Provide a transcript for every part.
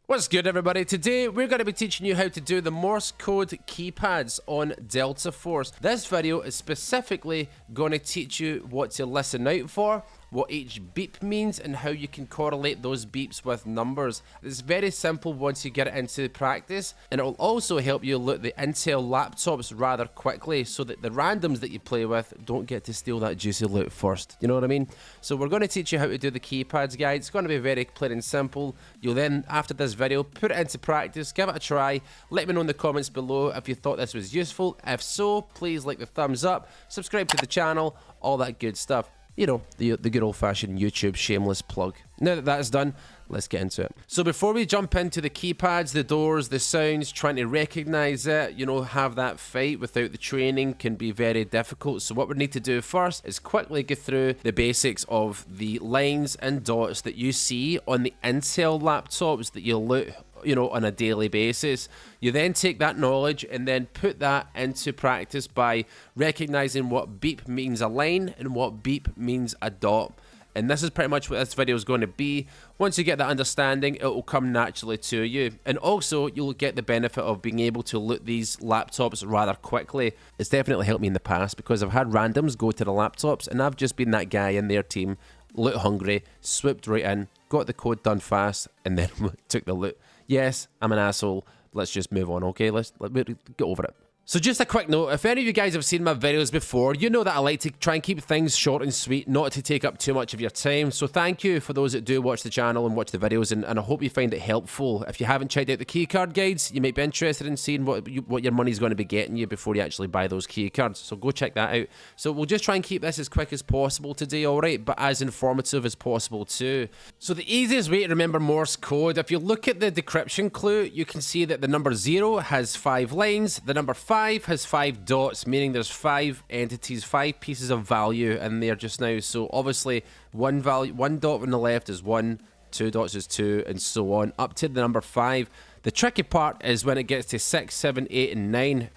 What's good, everybody? Today we're going to be teaching you how to do the Morse code keypads on Delta Force. This video is specifically going to teach you what to listen out for, what each beep means, and how you can correlate those beeps with numbers. It's very simple once you get it into practice, and it will also help you loot the Intel laptops rather quickly so that the randoms that you play with don't get to steal that juicy loot first. You know what I mean? So we're going to teach you how to do the keypads, guys. It's going to be very plain and simple. You'll then, after this video, put it into practice, give it a try. Let me know in the comments below if you thought this was useful. If so, please like the thumbs up, subscribe to the channel, all that good stuff. You know, the good old-fashioned YouTube shameless plug. Now that that's done, let's get into it. So before we jump into the keypads, the doors, the sounds, trying to recognize it, you know, have that fight without the training can be very difficult. So what we need to do first is quickly go through the basics of the lines and dots that you see on the Intel laptops that you loot, you know, on a daily basis. You then take that knowledge and then put that into practice by recognizing what beep means a line and what beep means a dot. And this is pretty much what this video is going to be. Once you get that understanding, it will come naturally to you. And also, you'll get the benefit of being able to loot these laptops rather quickly. It's definitely helped me in the past because I've had randoms go to the laptops and I've just been that guy in their team, loot hungry, swooped right in, got the code done fast, and then took the loot. Yes, I'm an asshole. Let's just move on, okay? Let's get over it. So just a quick note, if any of you guys have seen my videos before, you know that I like to try and keep things short and sweet, not to take up too much of your time. So thank you for those that do watch the channel and watch the videos, and I hope you find it helpful. If you haven't checked out the keycard guides, you might be interested in seeing what your money's going to be getting you before you actually buy those keycards. So go check that out. So we'll just try and keep this as quick as possible today, alright, but as informative as possible too. So the easiest way to remember Morse code, if you look at the decryption clue, you can see that the number 0 has 5 lines, the number 5 has 5 dots, meaning there's 5 entities, 5 pieces of value in there just now. So obviously one dot on the left is 1, 2 dots is 2, and so on up to the number 5. The tricky part is when it gets to 6, 7, 8, and 9.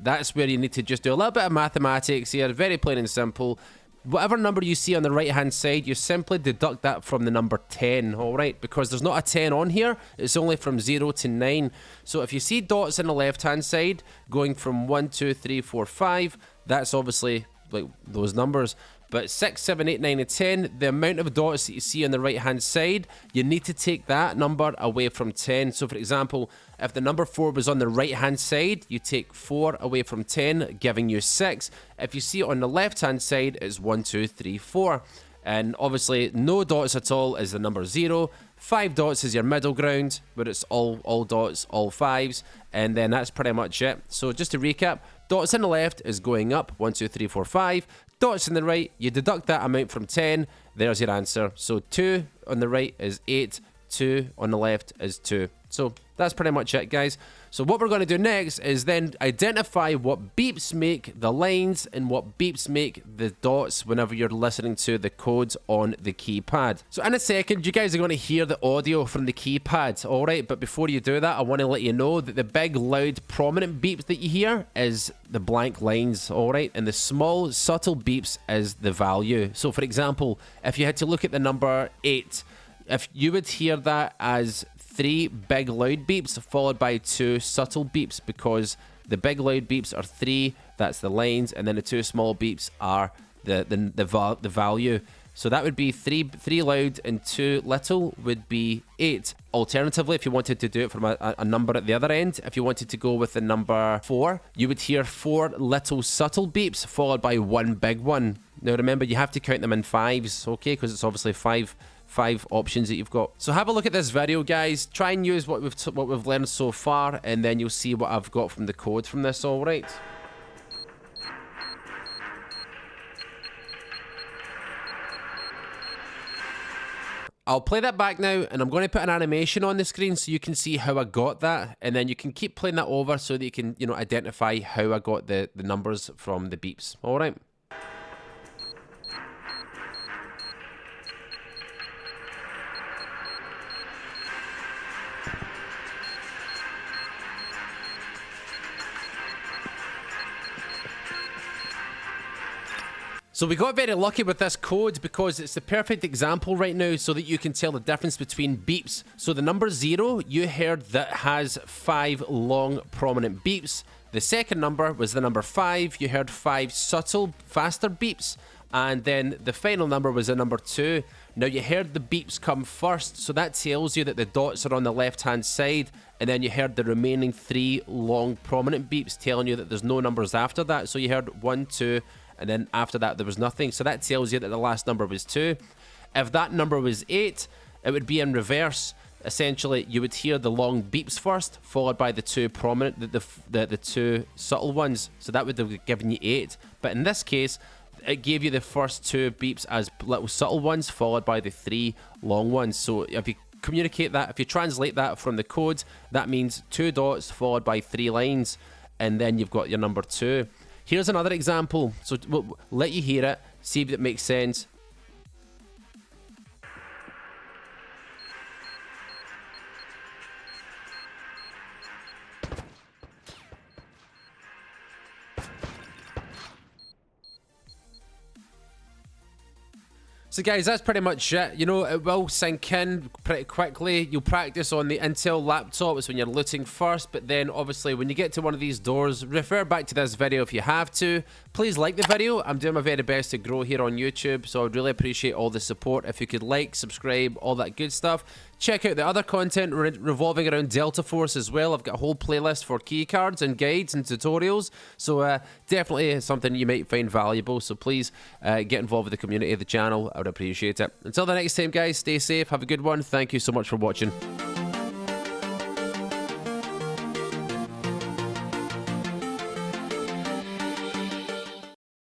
That's where you need to just do a little bit of mathematics here, very plain and simple. Whatever number you see on the right hand side, you simply deduct that from the number 10, alright? Because there's not a 10 on here, it's only from 0 to 9. So if you see dots on the left hand side going from 1, 2, 3, 4, 5, that's obviously like those numbers. But 6, 7, 8, 9, and 10, the amount of dots that you see on the right hand side, you need to take that number away from 10. So for example, if the number 4 was on the right hand side, you take 4 away from 10, giving you 6. If you see it on the left hand side, it's 1, 2, 3, 4. And obviously no dots at all is the number 0. 5 dots is your middle ground, where it's all dots, all 5s, and then that's pretty much it. So just to recap, dots on the left is going up, 1, 2, 3, 4, 5. Dots on the right, you deduct that amount from 10, there's your answer. So 2 on the right is 8, 2 on the left is 2. So that's pretty much it, guys. So what we're going to do next is then identify what beeps make the lines and what beeps make the dots whenever you're listening to the codes on the keypad. So in a second, you guys are going to hear the audio from the keypad, alright? But before you do that, I want to let you know that the big, loud, prominent beeps that you hear is the blank lines, alright? And the small, subtle beeps is the value. So for example, if you had to look at the number 8, if you would hear that as 3 big loud beeps followed by 2 subtle beeps, because the big loud beeps are 3, that's the lines, and then the 2 small beeps are the value. So that would be 3 loud and 2 little would be 8. Alternatively, if you wanted to do it from a number at the other end, if you wanted to go with the number 4, you would hear 4 little subtle beeps followed by 1 big one. Now remember, you have to count them in 5s, okay, because it's obviously 5 options that you've got. So have a look at this video, guys. Try and use what we've learned so far, and then you'll see what I've got from the code from this, alright? I'll play that back now, and I'm going to put an animation on the screen so you can see how I got that, and then you can keep playing that over so that you can, you know, identify how I got the numbers from the beeps, alright? So we got very lucky with this code because it's the perfect example right now so that you can tell the difference between beeps. So the number 0, you heard that has 5 long prominent beeps. The second number was the number 5, you heard 5 subtle, faster beeps. And then the final number was the number 2. Now you heard the beeps come first, so that tells you that the dots are on the left hand side, and then you heard the remaining 3 long prominent beeps telling you that there's no numbers after that. So you heard 1, 2, and then after that there was nothing. So that tells you that the last number was 2. If that number was 8, it would be in reverse. Essentially, you would hear the long beeps first, followed by the 2 prominent, the 2 subtle ones. So that would have given you 8. But in this case, it gave you the first 2 beeps as little subtle ones, followed by the 3 long ones. So if you communicate that, if you translate that from the code, that means 2 dots followed by 3 lines, and then you've got your number 2. Here's another example. So we'll let you hear it, see if it makes sense. So guys, that's pretty much it. You know, it will sink in pretty quickly. You'll practice on the Intel laptops when you're looting first, but then obviously when you get to one of these doors, refer back to this video if you have to. Please like the video. I'm doing my very best to grow here on YouTube, so I'd really appreciate all the support. If you could like, subscribe, all that good stuff. Check out the other content revolving around Delta Force as well. I've got a whole playlist for keycards and guides and tutorials, so definitely something you might find valuable. So please get involved with the community of the channel. I would appreciate it. Until the next time, guys, stay safe, have a good one. Thank you so much for watching.